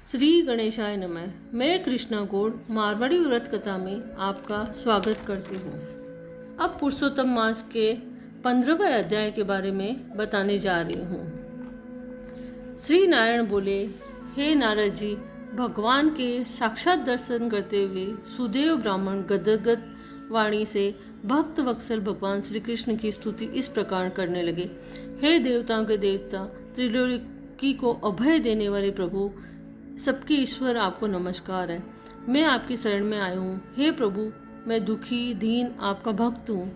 श्री गणेशाय नमः। मैं कृष्णा गौड़ मारवाड़ी व्रत कथा में आपका स्वागत करती हूँ। अब पुरुषोत्तम मास के 15वें अध्याय के बारे में बताने जा रही हूँ। श्री नारायण बोले, हे नारद जी, भगवान के साक्षात दर्शन करते हुए सुदेव ब्राह्मण गदगद वाणी से भक्त वत्सल भगवान श्री कृष्ण की स्तुति इस प्रकार करने लगे। हे देवताओं के देवता, त्रिलोकी को अभय देने वाले प्रभु, सबके ईश्वर, आपको नमस्कार है। मैं आपकी शरण में आया हूँ। हे प्रभु, मैं दुखी दीन आपका भक्त हूँ।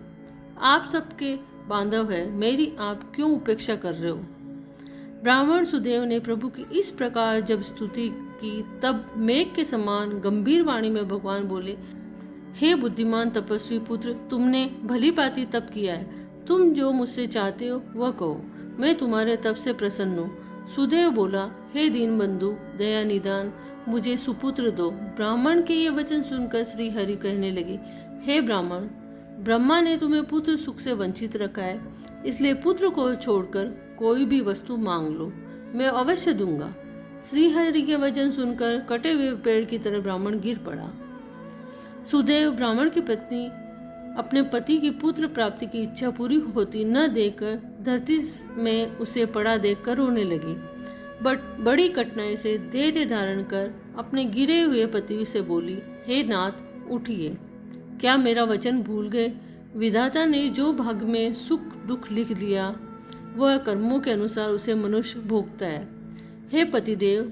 आप सबके बांधव है, मेरी आप क्यों उपेक्षा कर रहे हो। ब्राह्मण सुदेव ने प्रभु की इस प्रकार जब स्तुति की, तब मेघ के समान गंभीर वाणी में भगवान बोले, हे बुद्धिमान तपस्वी पुत्र, तुमने भली भांति तप किया है। तुम जो मुझसे चाहते हो वह कहो, मैं तुम्हारे तप से प्रसन्न हूँ। सुदेव बोला, हे दीन बंधु, दया निदान, मुझे सुपुत्र दो। ब्राह्मण के ये वचन सुनकर श्री हरि कहने लगे, हे ब्राह्मण, ब्रह्मा ने तुम्हें पुत्र सुख से वंचित रखा है, इसलिए पुत्र को छोड़कर कोई भी वस्तु मांग लो, मैं अवश्य दूंगा। श्री हरि के वचन सुनकर कटे हुए पेड़ की तरह ब्राह्मण गिर पड़ा। सुदेव ब्राह्मण की पत्नी अपने पति की पुत्र प्राप्ति की इच्छा पूरी होती न देखकर धरती में उसे पड़ा देखकर रोने लगी। बट बड़ी कठिनाई से धैर्य धारण कर अपने गिरे हुए पति से बोली, हे नाथ, उठिए। क्या मेरा वचन भूल गए। विधाता ने जो भाग्य में सुख दुख लिख दिया, वह कर्मों के अनुसार उसे मनुष्य भोगता है। हे पतिदेव,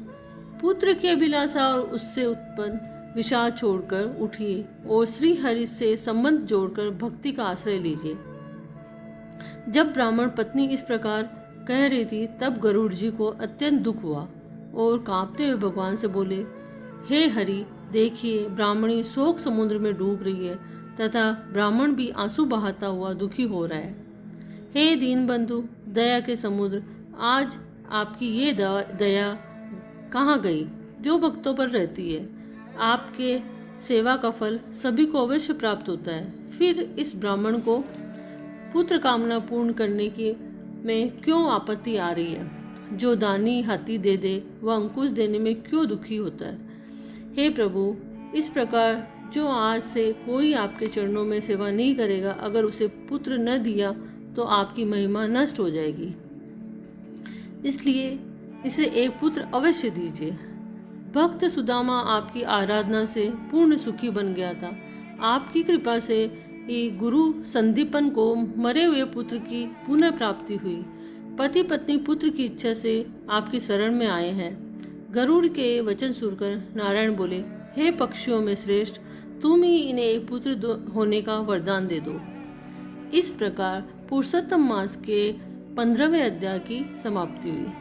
पुत्र की अभिलाषा और उससे उत्पन्न विषाद छोड़कर उठिए और श्री हरि से संबंध जोड़कर भक्ति का आश्रय लीजिए। जब ब्राह्मण पत्नी इस प्रकार कह रही थी, तब गरुड़ जी को अत्यंत दुख हुआ और कांपते हुए भगवान से बोले, हे हरि, देखिए, ब्राह्मणी शोक समुद्र में डूब रही है तथा ब्राह्मण भी आंसू बहाता हुआ दुखी हो रहा है। हे दीन बंधु, दया के समुद्र, आज आपकी ये दया कहाँ गई जो भक्तों पर रहती है। आपके सेवा का फल सभी को अवश्य प्राप्त होता है। फिर इस ब्राह्मण को पुत्र कामना पूर्ण करने की में क्यों आपत्ति आ रही है। जो दानी हाथी दे दे, वह अंकुश देने में क्यों दुखी होता है। हे प्रभु, इस प्रकार जो आज से कोई आपके चरणों में सेवा नहीं करेगा, अगर उसे पुत्र न दिया तो आपकी महिमा नष्ट हो जाएगी, इसलिए इसे एक पुत्र अवश्य दीजिए। भक्त सुदामा आपकी आराधना से पूर्ण सुखी बन गया था। आपकी कृपा से ही गुरु संदीपन को मरे हुए पुत्र की पुनः प्राप्ति हुई। पति पत्नी पुत्र की इच्छा से आपकी शरण में आए हैं। गरुड़ के वचन सुनकर नारायण बोले, हे पक्षियों में श्रेष्ठ, तुम ही इन्हें एक पुत्र होने का वरदान दे दो। इस प्रकार पुरुषोत्तम मास के 15वें अध्याय की समाप्ति हुई।